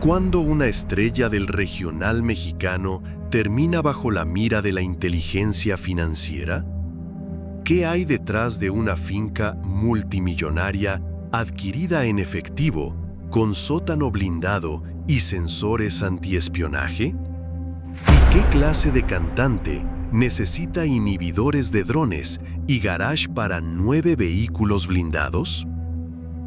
¿Cuándo una estrella del regional mexicano termina bajo la mira de la inteligencia financiera? ¿Qué hay detrás de una finca multimillonaria adquirida en efectivo, con sótano blindado y sensores antiespionaje? ¿Y qué clase de cantante necesita inhibidores de drones y garage para 9 vehículos blindados?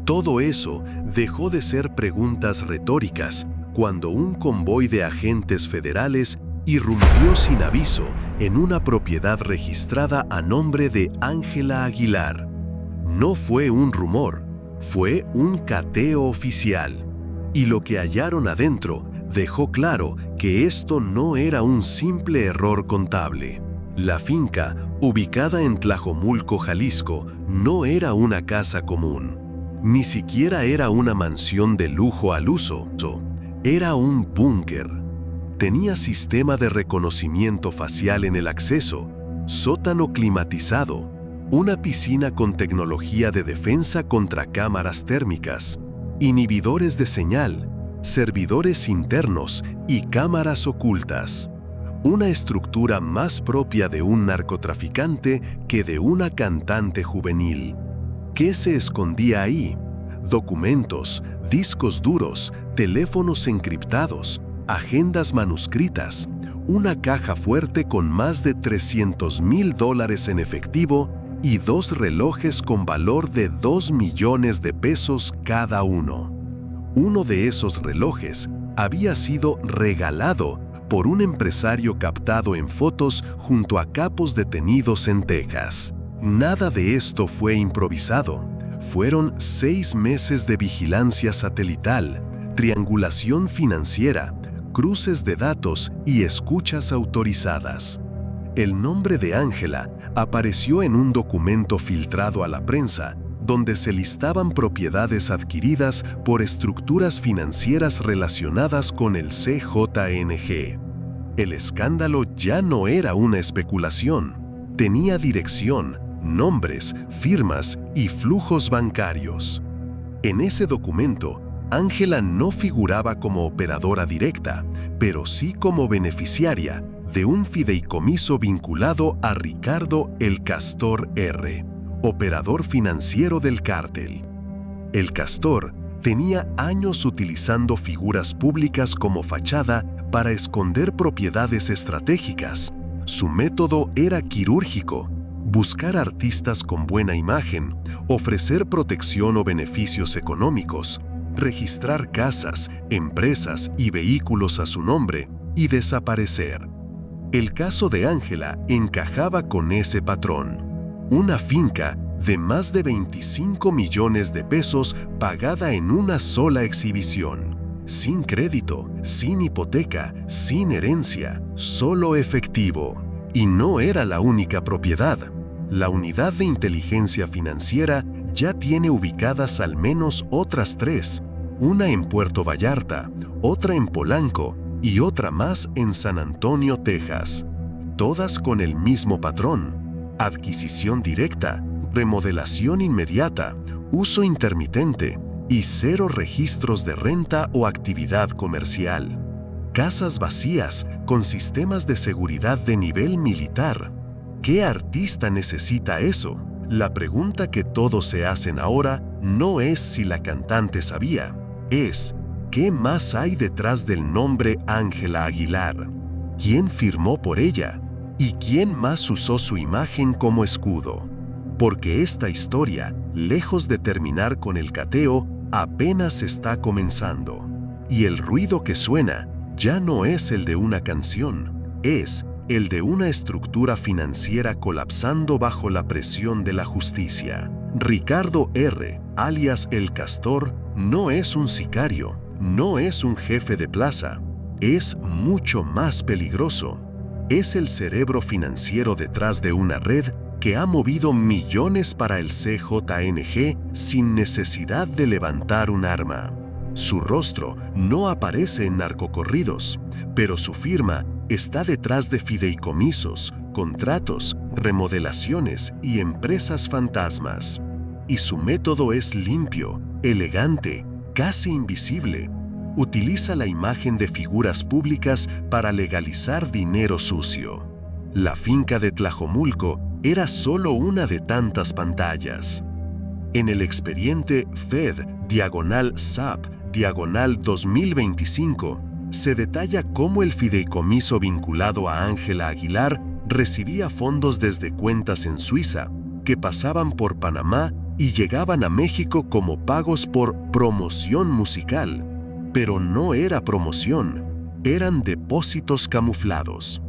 Todo eso dejó de ser preguntas retóricas cuando un convoy de agentes federales irrumpió sin aviso en una propiedad registrada a nombre de Ángela Aguilar. No fue un rumor, fue un cateo oficial. Y lo que hallaron adentro dejó claro que esto no era un simple error contable. La finca, ubicada en Tlajomulco, Jalisco, no era una casa común. Ni siquiera era una mansión de lujo al uso. Era un búnker. Tenía sistema de reconocimiento facial en el acceso, sótano climatizado, una piscina con tecnología de defensa contra cámaras térmicas, inhibidores de señal, servidores internos y cámaras ocultas. Una estructura más propia de un narcotraficante que de una cantante juvenil. ¿Qué se escondía ahí? Documentos, discos duros, teléfonos encriptados, agendas manuscritas, una caja fuerte con más de $300,000 en efectivo y 2 relojes con valor de 2 millones de pesos cada uno. Uno de esos relojes había sido regalado por un empresario captado en fotos junto a capos detenidos en Texas. Nada de esto fue improvisado. Fueron 6 meses de vigilancia satelital, triangulación financiera, cruces de datos y escuchas autorizadas. El nombre de Ángela apareció en un documento filtrado a la prensa, donde se listaban propiedades adquiridas por estructuras financieras relacionadas con el CJNG. El escándalo ya no era una especulación, tenía dirección, nombres, firmas y flujos bancarios. En ese documento, Ángela no figuraba como operadora directa, pero sí como beneficiaria de un fideicomiso vinculado a Ricardo El Castor R., operador financiero del cártel. El Castor tenía años utilizando figuras públicas como fachada para esconder propiedades estratégicas. Su método era quirúrgico: buscar artistas con buena imagen, ofrecer protección o beneficios económicos, registrar casas, empresas y vehículos a su nombre y desaparecer. El caso de Ángela encajaba con ese patrón. Una finca de más de 25 millones de pesos pagada en una sola exhibición, sin crédito, sin hipoteca, sin herencia, solo efectivo. Y no era la única propiedad. La unidad de inteligencia financiera ya tiene ubicadas al menos otras 3, una en Puerto Vallarta, otra en Polanco y otra más en San Antonio, Texas. Todas con el mismo patrón: adquisición directa, remodelación inmediata, uso intermitente y 0 registros de renta o actividad comercial. Casas vacías con sistemas de seguridad de nivel militar. ¿Qué artista necesita eso? La pregunta que todos se hacen ahora no es si la cantante sabía, es ¿qué más hay detrás del nombre Ángela Aguilar? ¿Quién firmó por ella? ¿Y quién más usó su imagen como escudo? Porque esta historia, lejos de terminar con el cateo, apenas está comenzando. Y el ruido que suena ya no es el de una canción, es el de una estructura financiera colapsando bajo la presión de la justicia. Ricardo R., alias El Castor, no es un sicario, no es un jefe de plaza, es mucho más peligroso. Es el cerebro financiero detrás de una red que ha movido millones para el CJNG sin necesidad de levantar un arma. Su rostro no aparece en narcocorridos, pero su firma está detrás de fideicomisos, contratos, remodelaciones y empresas fantasmas. Y su método es limpio, elegante, casi invisible. utiliza la imagen de figuras públicas para legalizar dinero sucio. La finca de Tlajomulco era solo una de tantas pantallas. En el expediente FED/SAP/2025 se detalla cómo el fideicomiso vinculado a Ángela Aguilar recibía fondos desde cuentas en Suiza, que pasaban por Panamá y llegaban a México como pagos por promoción musical. Pero no era promoción, eran depósitos camuflados.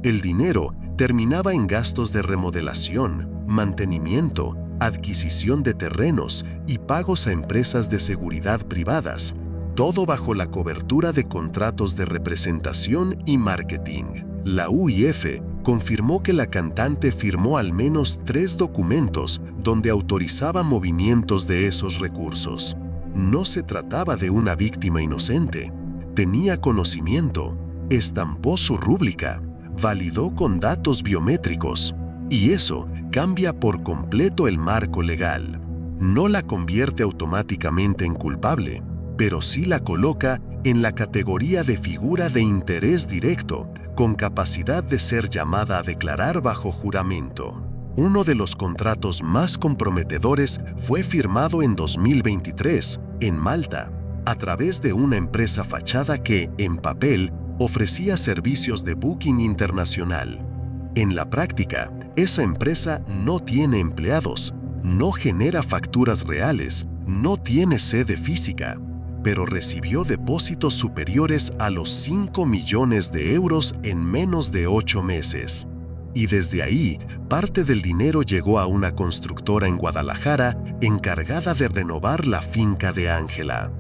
El dinero terminaba en gastos de remodelación, mantenimiento, adquisición de terrenos y pagos a empresas de seguridad privadas, todo bajo la cobertura de contratos de representación y marketing. La UIF confirmó que la cantante firmó al menos 3 documentos donde autorizaba movimientos de esos recursos. No se trataba de una víctima inocente. Tenía conocimiento, estampó su rúbrica, validó con datos biométricos, y eso cambia por completo el marco legal. No la convierte automáticamente en culpable, pero sí la coloca en la categoría de figura de interés directo, con capacidad de ser llamada a declarar bajo juramento. Uno de los contratos más comprometedores fue firmado en 2023, en Malta, a través de una empresa fachada que, en papel, ofrecía servicios de booking internacional. En la práctica, esa empresa no tiene empleados, no genera facturas reales, no tiene sede física, pero recibió depósitos superiores a los 5 millones de euros en menos de 8 meses. Y desde ahí, parte del dinero llegó a una constructora en Guadalajara encargada de renovar la finca de Ángela.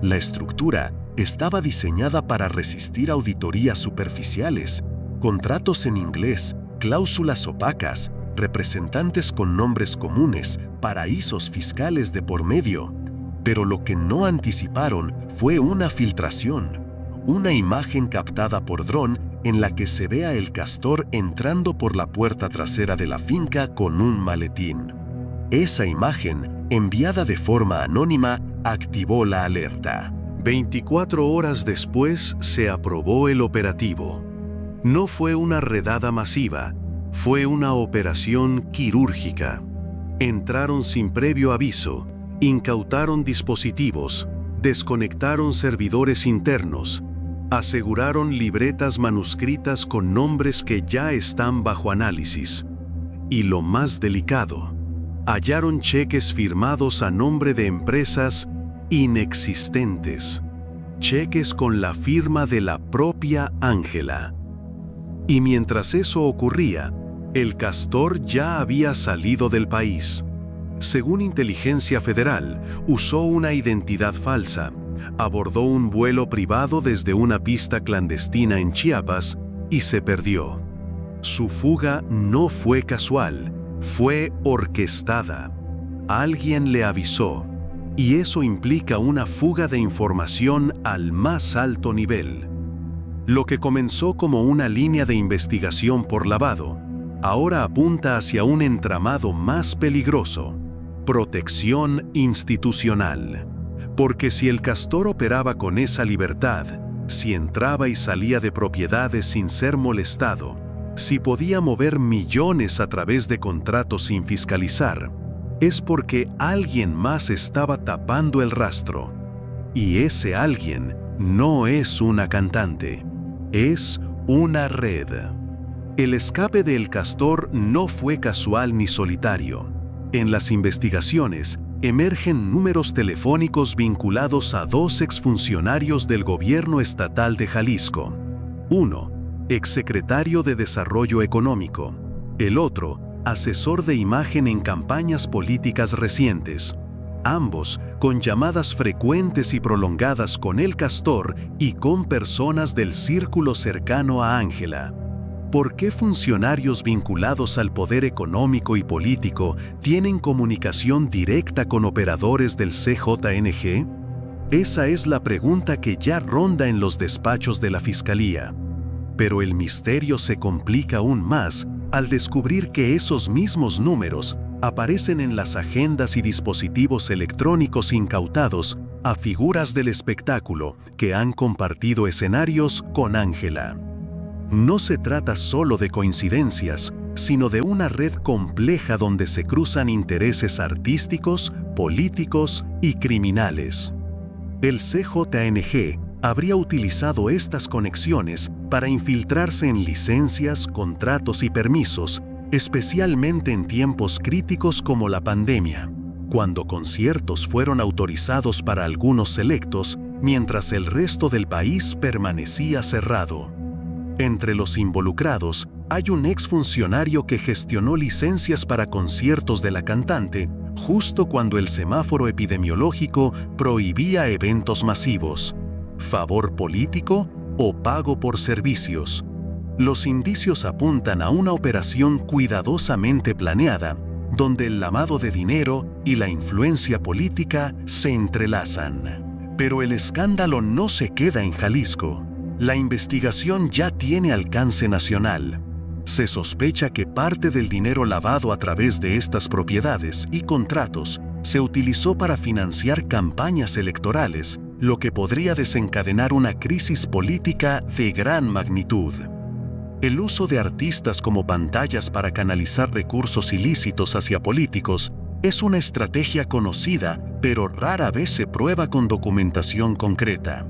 La estructura estaba diseñada para resistir auditorías superficiales, contratos en inglés, cláusulas opacas, representantes con nombres comunes, paraísos fiscales de por medio. Pero lo que no anticiparon fue una filtración, una imagen captada por dron en la que se ve a el castor entrando por la puerta trasera de la finca con un maletín. Esa imagen, enviada de forma anónima, activó la alerta. 24 horas después se aprobó el operativo. No fue una redada masiva, fue una operación quirúrgica. Entraron sin previo aviso, incautaron dispositivos, desconectaron servidores internos, aseguraron libretas manuscritas con nombres que ya están bajo análisis. Y lo más delicado, hallaron cheques firmados a nombre de empresas inexistentes, cheques con la firma de la propia Ángela. Y mientras eso ocurría, el castor ya había salido del país. Según Inteligencia Federal, usó una identidad falsa, abordó un vuelo privado desde una pista clandestina en Chiapas y se perdió. Su fuga no fue casual, fue orquestada. Alguien le avisó, y eso implica una fuga de información al más alto nivel. Lo que comenzó como una línea de investigación por lavado, ahora apunta hacia un entramado más peligroso: protección institucional. Porque si el castor operaba con esa libertad, si entraba y salía de propiedades sin ser molestado, si podía mover millones a través de contratos sin fiscalizar, es porque alguien más estaba tapando el rastro. Y ese alguien no es una cantante, es una red. El escape de El Castor no fue casual ni solitario. En las investigaciones, emergen números telefónicos vinculados a 2 exfuncionarios del gobierno estatal de Jalisco. Uno, exsecretario de Desarrollo Económico. El otro, asesor de imagen en campañas políticas recientes. Ambos con llamadas frecuentes y prolongadas con El Castor y con personas del círculo cercano a Ángela. ¿Por qué funcionarios vinculados al poder económico y político tienen comunicación directa con operadores del CJNG? Esa es la pregunta que ya ronda en los despachos de la Fiscalía. Pero el misterio se complica aún más al descubrir que esos mismos números aparecen en las agendas y dispositivos electrónicos incautados a figuras del espectáculo que han compartido escenarios con Ángela. No se trata solo de coincidencias, sino de una red compleja donde se cruzan intereses artísticos, políticos y criminales. El CJNG habría utilizado estas conexiones para infiltrarse en licencias, contratos y permisos, especialmente en tiempos críticos como la pandemia, cuando conciertos fueron autorizados para algunos selectos, mientras el resto del país permanecía cerrado. Entre los involucrados hay un exfuncionario que gestionó licencias para conciertos de la cantante justo cuando el semáforo epidemiológico prohibía eventos masivos. ¿Favor político o pago por servicios? Los indicios apuntan a una operación cuidadosamente planeada, donde el lavado de dinero y la influencia política se entrelazan. Pero el escándalo no se queda en Jalisco. La investigación ya tiene alcance nacional. Se sospecha que parte del dinero lavado a través de estas propiedades y contratos se utilizó para financiar campañas electorales, lo que podría desencadenar una crisis política de gran magnitud. El uso de artistas como pantallas para canalizar recursos ilícitos hacia políticos es una estrategia conocida, pero rara vez se prueba con documentación concreta.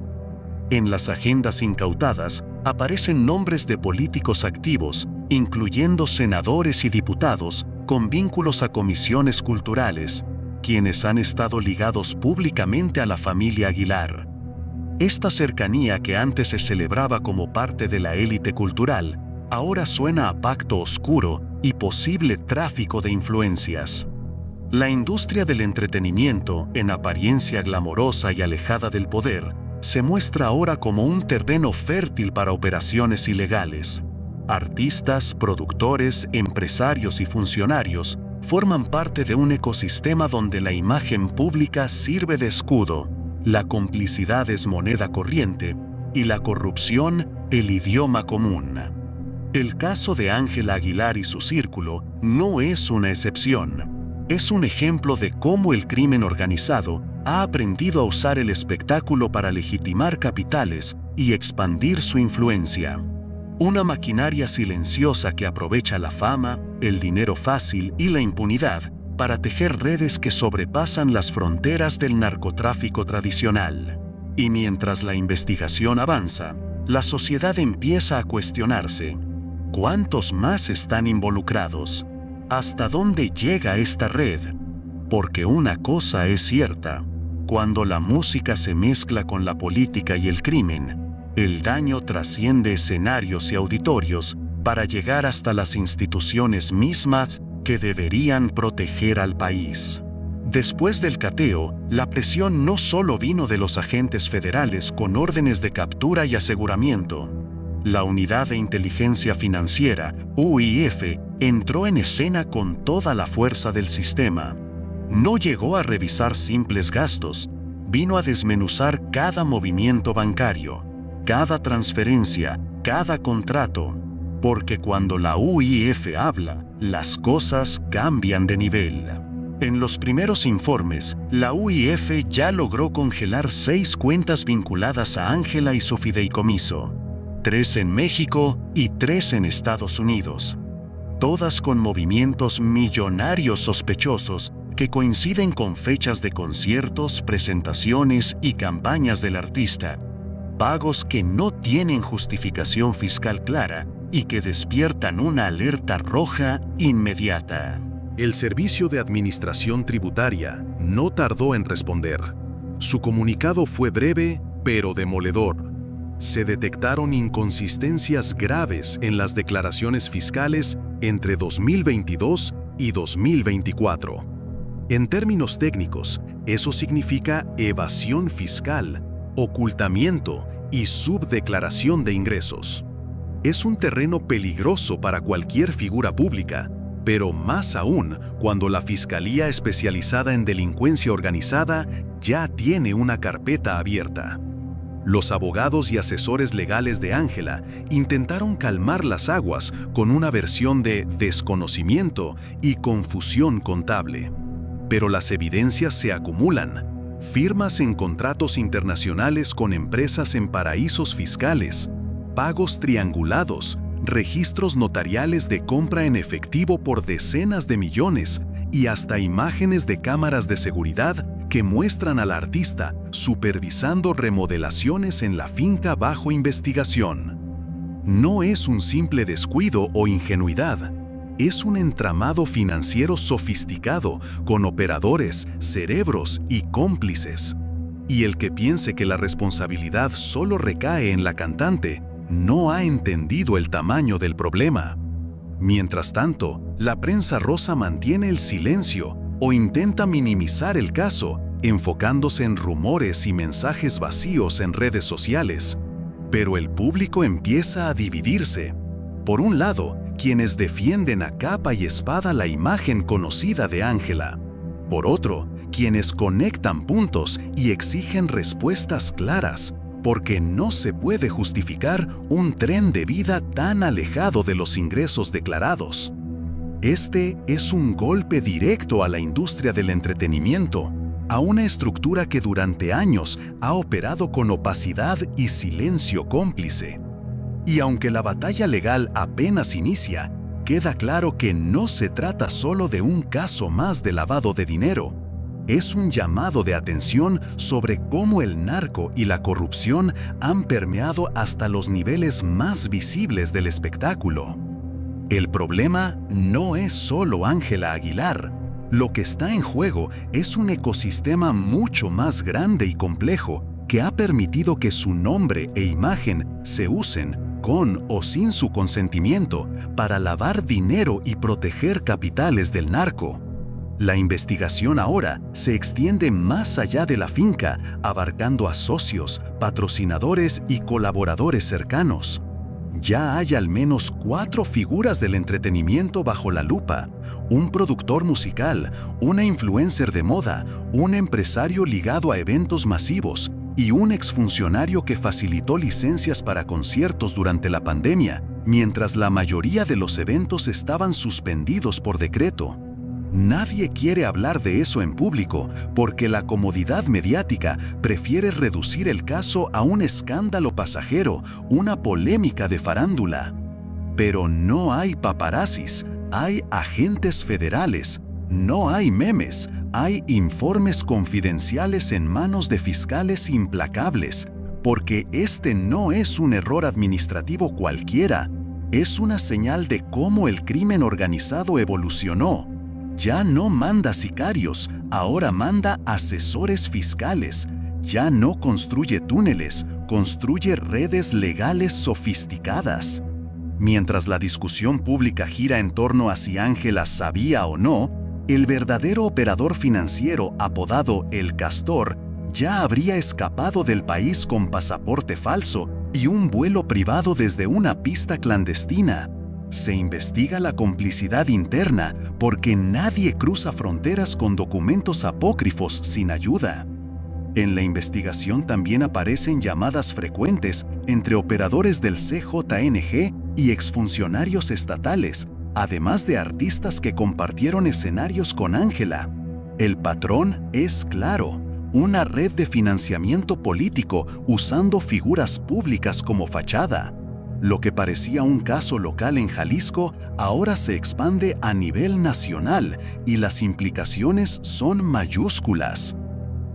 En las agendas incautadas aparecen nombres de políticos activos, incluyendo senadores y diputados con vínculos a comisiones culturales, quienes han estado ligados públicamente a la familia Aguilar. Esta cercanía que antes se celebraba como parte de la élite cultural, ahora suena a pacto oscuro y posible tráfico de influencias. La industria del entretenimiento, en apariencia glamorosa y alejada del poder, se muestra ahora como un terreno fértil para operaciones ilegales. Artistas, productores, empresarios y funcionarios forman parte de un ecosistema donde la imagen pública sirve de escudo, la complicidad es moneda corriente y la corrupción el idioma común. El caso de Ángela Aguilar y su círculo no es una excepción. Es un ejemplo de cómo el crimen organizado ha aprendido a usar el espectáculo para legitimar capitales y expandir su influencia. Una maquinaria silenciosa que aprovecha la fama, el dinero fácil y la impunidad para tejer redes que sobrepasan las fronteras del narcotráfico tradicional. Y mientras la investigación avanza, la sociedad empieza a cuestionarse: ¿cuántos más están involucrados? ¿Hasta dónde llega esta red? Porque una cosa es cierta: cuando la música se mezcla con la política y el crimen, el daño trasciende escenarios y auditorios para llegar hasta las instituciones mismas que deberían proteger al país. Después del cateo, la presión no solo vino de los agentes federales con órdenes de captura y aseguramiento. La Unidad de Inteligencia Financiera, UIF, entró en escena con toda la fuerza del sistema. No llegó a revisar simples gastos, vino a desmenuzar cada movimiento bancario, cada transferencia, cada contrato, porque cuando la UIF habla, las cosas cambian de nivel. En los primeros informes, la UIF ya logró congelar 6 cuentas vinculadas a Ángela y su fideicomiso, 3 en México y 3 en Estados Unidos, todas con movimientos millonarios sospechosos que coinciden con fechas de conciertos, presentaciones y campañas del artista, pagos que no tienen justificación fiscal clara y que despiertan una alerta roja inmediata. El Servicio de Administración Tributaria no tardó en responder. Su comunicado fue breve, pero demoledor. Se detectaron inconsistencias graves en las declaraciones fiscales entre 2022 y 2024. En términos técnicos, eso significa evasión fiscal, ocultamiento y subdeclaración de ingresos. Es un terreno peligroso para cualquier figura pública, pero más aún cuando la Fiscalía Especializada en Delincuencia Organizada ya tiene una carpeta abierta. Los abogados y asesores legales de Ángela intentaron calmar las aguas con una versión de desconocimiento y confusión contable. Pero las evidencias se acumulan. Firmas en contratos internacionales con empresas en paraísos fiscales, pagos triangulados, registros notariales de compra en efectivo por decenas de millones y hasta imágenes de cámaras de seguridad que muestran al artista supervisando remodelaciones en la finca bajo investigación. No es un simple descuido o ingenuidad, es un entramado financiero sofisticado con operadores, cerebros y cómplices. Y el que piense que la responsabilidad solo recae en la cantante, no ha entendido el tamaño del problema. Mientras tanto, la prensa rosa mantiene el silencio o intenta minimizar el caso, enfocándose en rumores y mensajes vacíos en redes sociales. Pero el público empieza a dividirse. Por un lado, quienes defienden a capa y espada la imagen conocida de Ángela. Por otro, quienes conectan puntos y exigen respuestas claras, porque no se puede justificar un tren de vida tan alejado de los ingresos declarados. Este es un golpe directo a la industria del entretenimiento, a una estructura que durante años ha operado con opacidad y silencio cómplice. Y aunque la batalla legal apenas inicia, queda claro que no se trata solo de un caso más de lavado de dinero. Es un llamado de atención sobre cómo el narco y la corrupción han permeado hasta los niveles más visibles del espectáculo. El problema no es solo Ángela Aguilar. Lo que está en juego es un ecosistema mucho más grande y complejo que ha permitido que su nombre e imagen se usen, con o sin su consentimiento, para lavar dinero y proteger capitales del narco. La investigación ahora se extiende más allá de la finca, abarcando a socios, patrocinadores y colaboradores cercanos. Ya hay al menos 4 figuras del entretenimiento bajo la lupa: un productor musical, una influencer de moda, un empresario ligado a eventos masivos y un exfuncionario que facilitó licencias para conciertos durante la pandemia, mientras la mayoría de los eventos estaban suspendidos por decreto. Nadie quiere hablar de eso en público porque la comodidad mediática prefiere reducir el caso a un escándalo pasajero, una polémica de farándula. Pero no hay paparazzis, hay agentes federales, no hay memes, hay informes confidenciales en manos de fiscales implacables, porque este no es un error administrativo cualquiera, es una señal de cómo el crimen organizado evolucionó. Ya no manda sicarios, ahora manda asesores fiscales. Ya no construye túneles, construye redes legales sofisticadas. Mientras la discusión pública gira en torno a si Ángela sabía o no, el verdadero operador financiero apodado El Castor ya habría escapado del país con pasaporte falso y un vuelo privado desde una pista clandestina. Se investiga la complicidad interna porque nadie cruza fronteras con documentos apócrifos sin ayuda. En la investigación también aparecen llamadas frecuentes entre operadores del CJNG y exfuncionarios estatales, además de artistas que compartieron escenarios con Ángela. El patrón es claro: una red de financiamiento político usando figuras públicas como fachada. Lo que parecía un caso local en Jalisco ahora se expande a nivel nacional y las implicaciones son mayúsculas.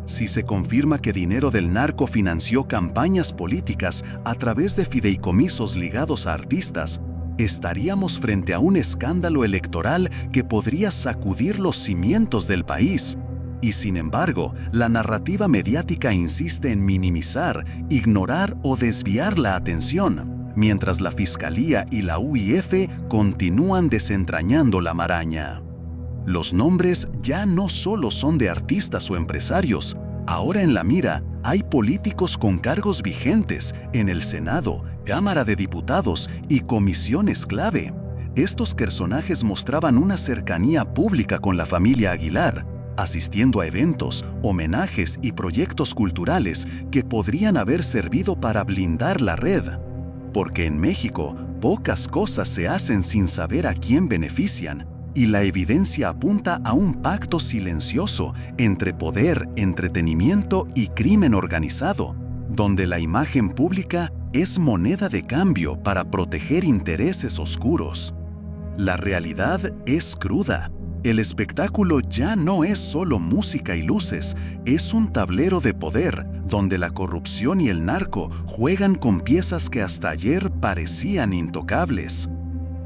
Si se confirma que dinero del narco financió campañas políticas a través de fideicomisos ligados a artistas, estaríamos frente a un escándalo electoral que podría sacudir los cimientos del país. Y sin embargo, la narrativa mediática insiste en minimizar, ignorar o desviar la atención, mientras la Fiscalía y la UIF continúan desentrañando la maraña. Los nombres ya no solo son de artistas o empresarios, ahora en la mira hay políticos con cargos vigentes en el Senado, Cámara de Diputados y comisiones clave. Estos personajes mostraban una cercanía pública con la familia Aguilar, asistiendo a eventos, homenajes y proyectos culturales que podrían haber servido para blindar la red. Porque en México, pocas cosas se hacen sin saber a quién benefician, y la evidencia apunta a un pacto silencioso entre poder, entretenimiento y crimen organizado, donde la imagen pública es moneda de cambio para proteger intereses oscuros. La realidad es cruda. El espectáculo ya no es solo música y luces, es un tablero de poder donde la corrupción y el narco juegan con piezas que hasta ayer parecían intocables.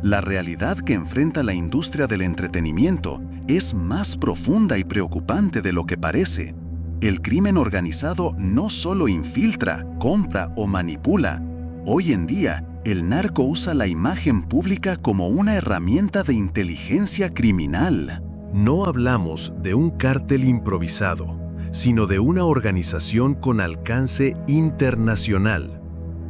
La realidad que enfrenta la industria del entretenimiento es más profunda y preocupante de lo que parece. El crimen organizado no solo infiltra, compra o manipula. Hoy en día, el narco usa la imagen pública como una herramienta de inteligencia criminal. No hablamos de un cártel improvisado, sino de una organización con alcance internacional,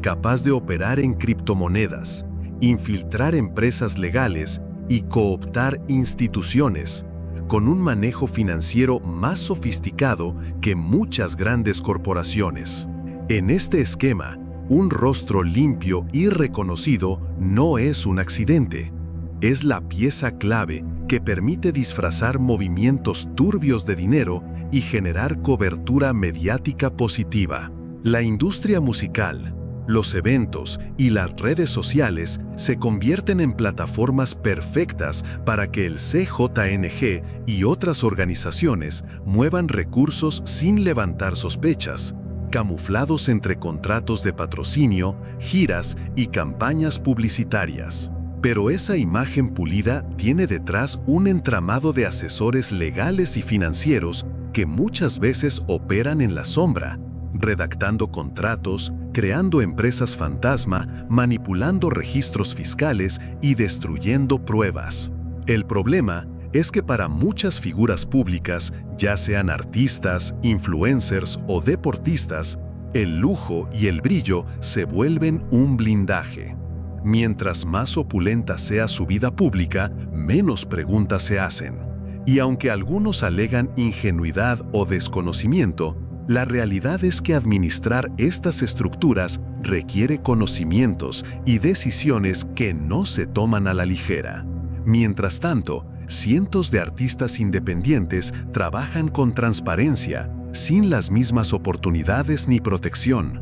capaz de operar en criptomonedas, infiltrar empresas legales y cooptar instituciones, con un manejo financiero más sofisticado que muchas grandes corporaciones. En este esquema, un rostro limpio y reconocido no es un accidente. Es la pieza clave que permite disfrazar movimientos turbios de dinero y generar cobertura mediática positiva. La industria musical, los eventos y las redes sociales se convierten en plataformas perfectas para que el CJNG y otras organizaciones muevan recursos sin levantar sospechas, camuflados entre contratos de patrocinio, giras y campañas publicitarias. Pero esa imagen pulida tiene detrás un entramado de asesores legales y financieros que muchas veces operan en la sombra, redactando contratos, creando empresas fantasma, manipulando registros fiscales y destruyendo pruebas. El problema es que para muchas figuras públicas, ya sean artistas, influencers o deportistas, el lujo y el brillo se vuelven un blindaje. Mientras más opulenta sea su vida pública, menos preguntas se hacen. Y aunque algunos alegan ingenuidad o desconocimiento, la realidad es que administrar estas estructuras requiere conocimientos y decisiones que no se toman a la ligera. Mientras tanto, cientos de artistas independientes trabajan con transparencia, sin las mismas oportunidades ni protección.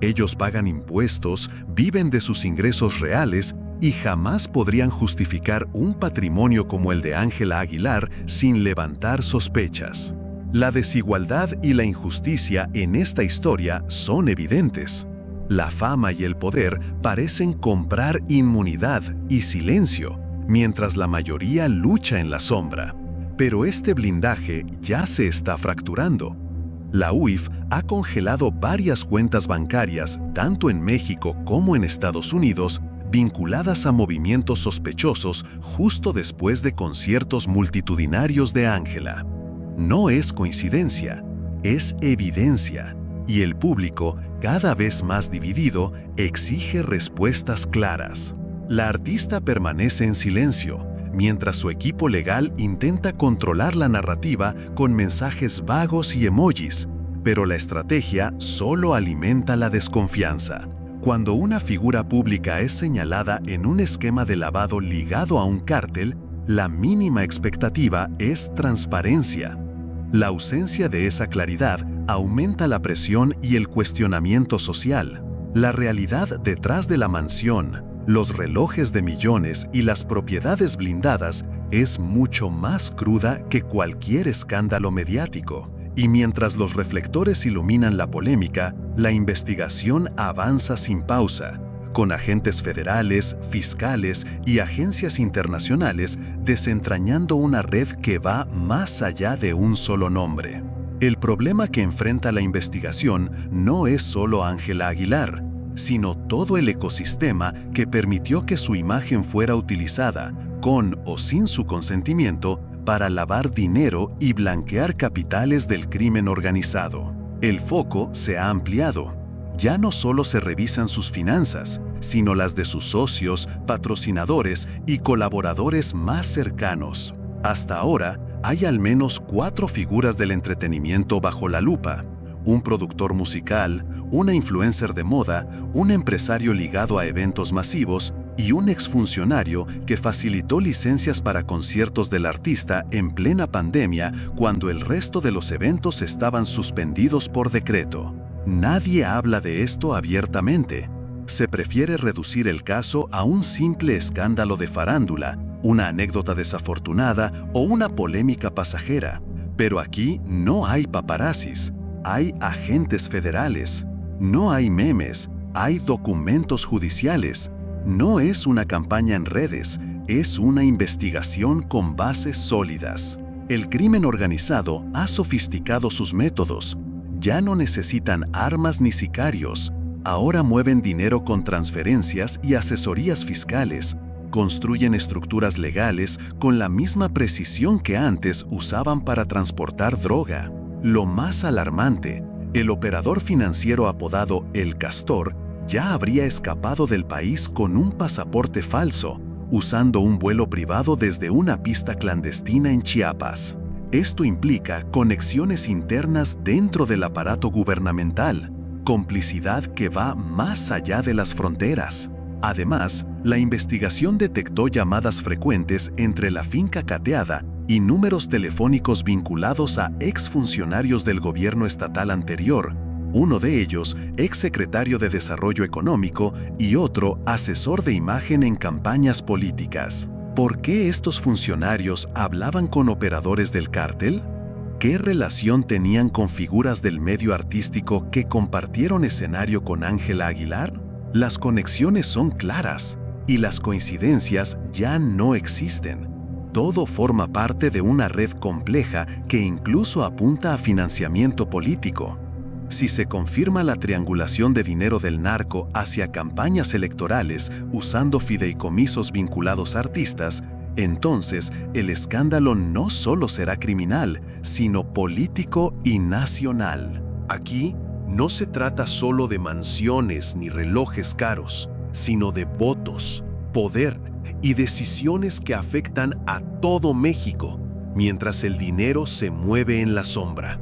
Ellos pagan impuestos, viven de sus ingresos reales y jamás podrían justificar un patrimonio como el de Ángela Aguilar sin levantar sospechas. La desigualdad y la injusticia en esta historia son evidentes. La fama y el poder parecen comprar inmunidad y silencio, mientras la mayoría lucha en la sombra. Pero este blindaje ya se está fracturando. La UIF ha congelado varias cuentas bancarias, tanto en México como en Estados Unidos, vinculadas a movimientos sospechosos justo después de conciertos multitudinarios de Ángela. No es coincidencia, es evidencia, y el público, cada vez más dividido, exige respuestas claras. La artista permanece en silencio, mientras su equipo legal intenta controlar la narrativa con mensajes vagos y emojis, pero la estrategia solo alimenta la desconfianza. Cuando una figura pública es señalada en un esquema de lavado ligado a un cártel, la mínima expectativa es transparencia. La ausencia de esa claridad aumenta la presión y el cuestionamiento social. La realidad detrás de la mansión, los relojes de millones y las propiedades blindadas es mucho más cruda que cualquier escándalo mediático. Y mientras los reflectores iluminan la polémica, la investigación avanza sin pausa, con agentes federales, fiscales y agencias internacionales desentrañando una red que va más allá de un solo nombre. El problema que enfrenta la investigación no es solo Ángela Aguilar, sino todo el ecosistema que permitió que su imagen fuera utilizada, con o sin su consentimiento, para lavar dinero y blanquear capitales del crimen organizado. El foco se ha ampliado. Ya no solo se revisan sus finanzas, sino las de sus socios, patrocinadores y colaboradores más cercanos. Hasta ahora, hay al menos 4 figuras del entretenimiento bajo la lupa: un productor musical, una influencer de moda, un empresario ligado a eventos masivos y un exfuncionario que facilitó licencias para conciertos del artista en plena pandemia cuando el resto de los eventos estaban suspendidos por decreto. Nadie habla de esto abiertamente. Se prefiere reducir el caso a un simple escándalo de farándula, una anécdota desafortunada o una polémica pasajera. Pero aquí no hay paparazzis, hay agentes federales. No hay memes, hay documentos judiciales. No es una campaña en redes, es una investigación con bases sólidas. El crimen organizado ha sofisticado sus métodos. Ya no necesitan armas ni sicarios. Ahora mueven dinero con transferencias y asesorías fiscales. Construyen estructuras legales con la misma precisión que antes usaban para transportar droga. Lo más alarmante, el operador financiero apodado El Castor ya habría escapado del país con un pasaporte falso, usando un vuelo privado desde una pista clandestina en Chiapas. Esto implica conexiones internas dentro del aparato gubernamental, complicidad que va más allá de las fronteras. Además, la investigación detectó llamadas frecuentes entre la finca cateada y números telefónicos vinculados a exfuncionarios del gobierno estatal anterior, uno de ellos exsecretario de Desarrollo Económico y otro asesor de imagen en campañas políticas. ¿Por qué estos funcionarios hablaban con operadores del cártel? ¿Qué relación tenían con figuras del medio artístico que compartieron escenario con Ángela Aguilar? Las conexiones son claras y las coincidencias ya no existen. Todo forma parte de una red compleja que incluso apunta a financiamiento político. Si se confirma la triangulación de dinero del narco hacia campañas electorales usando fideicomisos vinculados a artistas, entonces el escándalo no solo será criminal, sino político y nacional. Aquí no se trata solo de mansiones ni relojes caros, sino de votos, poder y decisiones que afectan a todo México, mientras el dinero se mueve en la sombra.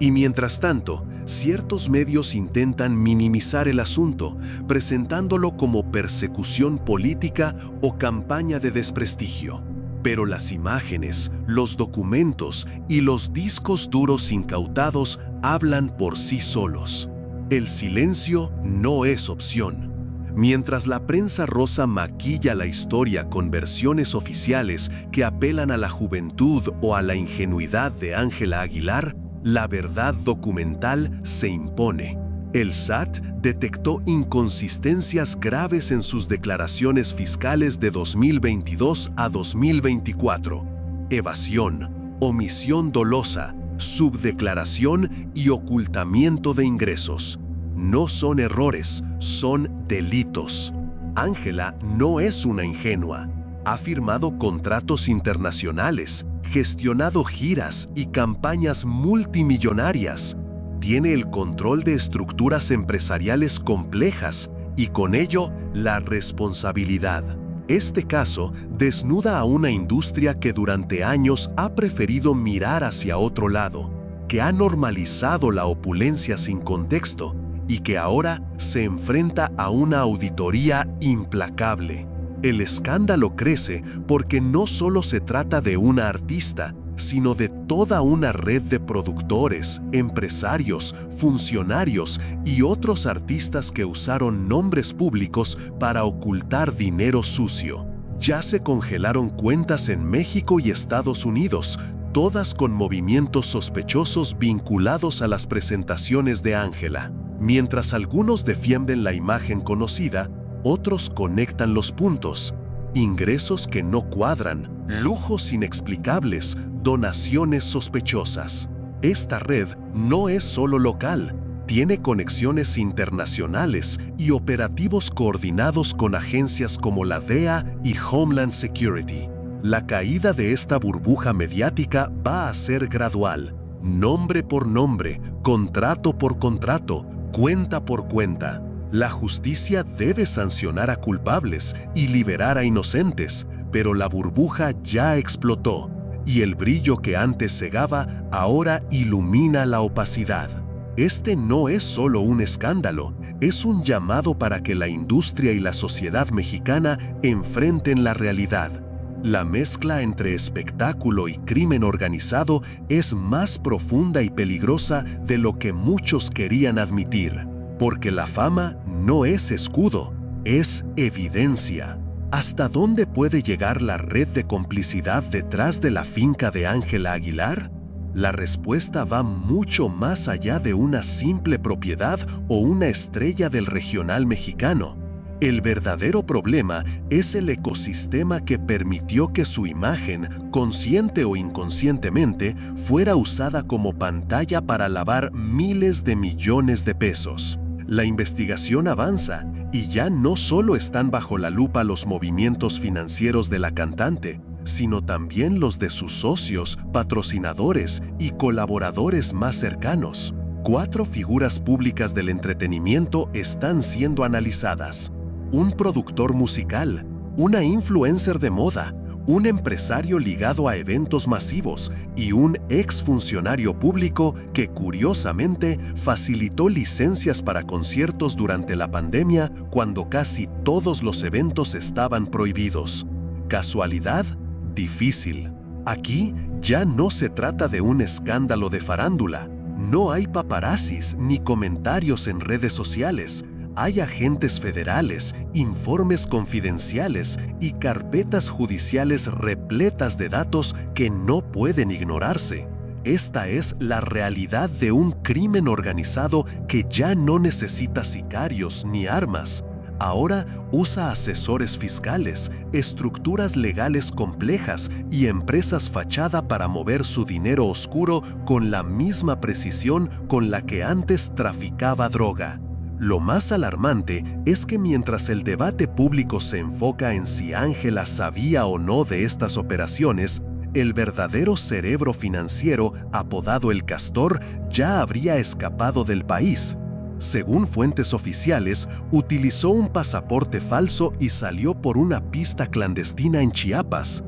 Y mientras tanto, ciertos medios intentan minimizar el asunto, presentándolo como persecución política o campaña de desprestigio. Pero las imágenes, los documentos y los discos duros incautados hablan por sí solos. El silencio no es opción. Mientras la prensa rosa maquilla la historia con versiones oficiales que apelan a la juventud o a la ingenuidad de Ángela Aguilar, la verdad documental se impone. El SAT detectó inconsistencias graves en sus declaraciones fiscales de 2022 a 2024. Evasión, omisión dolosa, subdeclaración y ocultamiento de ingresos. No son errores, son delitos. Ángela no es una ingenua. Ha firmado contratos internacionales, gestionado giras y campañas multimillonarias. Tiene el control de estructuras empresariales complejas y con ello la responsabilidad. Este caso desnuda a una industria que durante años ha preferido mirar hacia otro lado, que ha normalizado la opulencia sin contexto y que ahora se enfrenta a una auditoría implacable. El escándalo crece porque no solo se trata de una artista, sino de toda una red de productores, empresarios, funcionarios y otros artistas que usaron nombres públicos para ocultar dinero sucio. Ya se congelaron cuentas en México y Estados Unidos, todas con movimientos sospechosos vinculados a las presentaciones de Ángela. Mientras algunos defienden la imagen conocida, otros conectan los puntos. Ingresos que no cuadran, lujos inexplicables, donaciones sospechosas. Esta red no es solo local, tiene conexiones internacionales y operativos coordinados con agencias como la DEA y Homeland Security. La caída de esta burbuja mediática va a ser gradual, nombre por nombre, contrato por contrato, cuenta por cuenta. La justicia debe sancionar a culpables y liberar a inocentes, pero la burbuja ya explotó y el brillo que antes cegaba ahora ilumina la opacidad. Este no es solo un escándalo, Es un llamado para que la industria y la sociedad mexicana enfrenten la realidad. La mezcla entre espectáculo y crimen organizado es más profunda y peligrosa de lo que muchos querían admitir, porque la fama no es escudo, es evidencia. ¿Hasta dónde puede llegar la red de complicidad detrás de la finca de Ángela Aguilar? La respuesta va mucho más allá de una simple propiedad o una estrella del regional mexicano. El verdadero problema es el ecosistema que permitió que su imagen, consciente o inconscientemente, fuera usada como pantalla para lavar miles de millones de pesos. La investigación avanza y ya no solo están bajo la lupa los movimientos financieros de la cantante, sino también los de sus socios, patrocinadores y colaboradores más cercanos. 4 figuras públicas del entretenimiento están siendo analizadas: un productor musical, una influencer de moda, un empresario ligado a eventos masivos y un exfuncionario público que curiosamente facilitó licencias para conciertos durante la pandemia cuando casi todos los eventos estaban prohibidos. ¿Casualidad? Difícil. Aquí ya no se trata de un escándalo de farándula. No hay paparazzis ni comentarios en redes sociales. Hay agentes federales, informes confidenciales y carpetas judiciales repletas de datos que no pueden ignorarse. Esta es la realidad de un crimen organizado que ya no necesita sicarios ni armas. Ahora usa asesores fiscales, estructuras legales complejas y empresas fachada para mover su dinero oscuro con la misma precisión con la que antes traficaba droga. Lo más alarmante es que mientras el debate público se enfoca en si Ángela sabía o no de estas operaciones, el verdadero cerebro financiero, apodado el Castor, ya habría escapado del país. Según fuentes oficiales, utilizó un pasaporte falso y salió por una pista clandestina en Chiapas.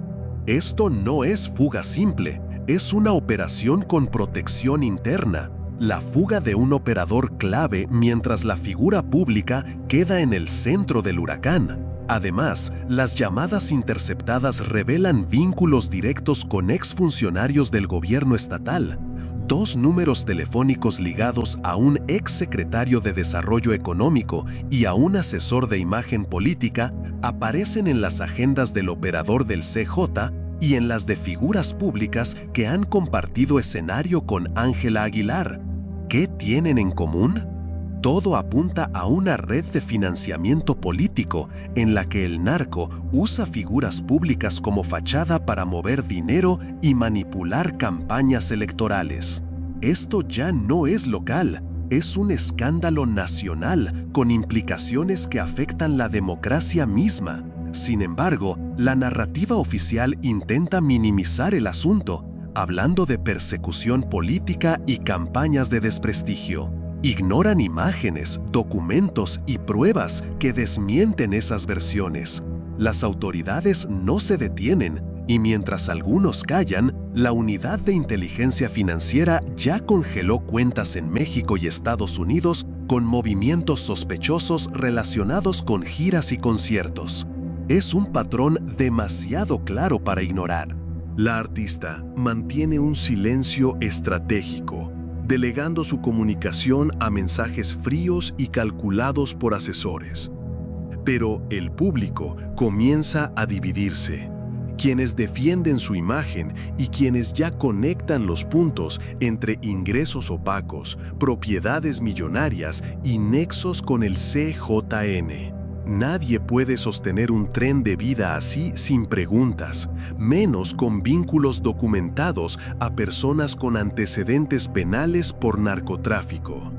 Esto no es fuga simple, es una operación con protección interna. La fuga de un operador clave mientras la figura pública queda en el centro del huracán. Además, las llamadas interceptadas revelan vínculos directos con exfuncionarios del gobierno estatal. 2 números telefónicos ligados a un exsecretario de Desarrollo Económico y a un asesor de imagen política aparecen en las agendas del operador del CJ y en las de figuras públicas que han compartido escenario con Ángela Aguilar. ¿Qué tienen en común? Todo apunta a una red de financiamiento político en la que el narco usa figuras públicas como fachada para mover dinero y manipular campañas electorales. Esto ya no es local, es un escándalo nacional con implicaciones que afectan la democracia misma. Sin embargo, la narrativa oficial intenta minimizar el asunto, hablando de persecución política y campañas de desprestigio. Ignoran imágenes, documentos y pruebas que desmienten esas versiones. Las autoridades no se detienen y mientras algunos callan, la Unidad de Inteligencia Financiera ya congeló cuentas en México y Estados Unidos con movimientos sospechosos relacionados con giras y conciertos. Es un patrón demasiado claro para ignorar. La artista mantiene un silencio estratégico, delegando su comunicación a mensajes fríos y calculados por asesores. Pero el público comienza a dividirse. Quienes defienden su imagen y quienes ya conectan los puntos entre ingresos opacos, propiedades millonarias y nexos con el CJN. Nadie puede sostener un tren de vida así sin preguntas, menos con vínculos documentados a personas con antecedentes penales por narcotráfico.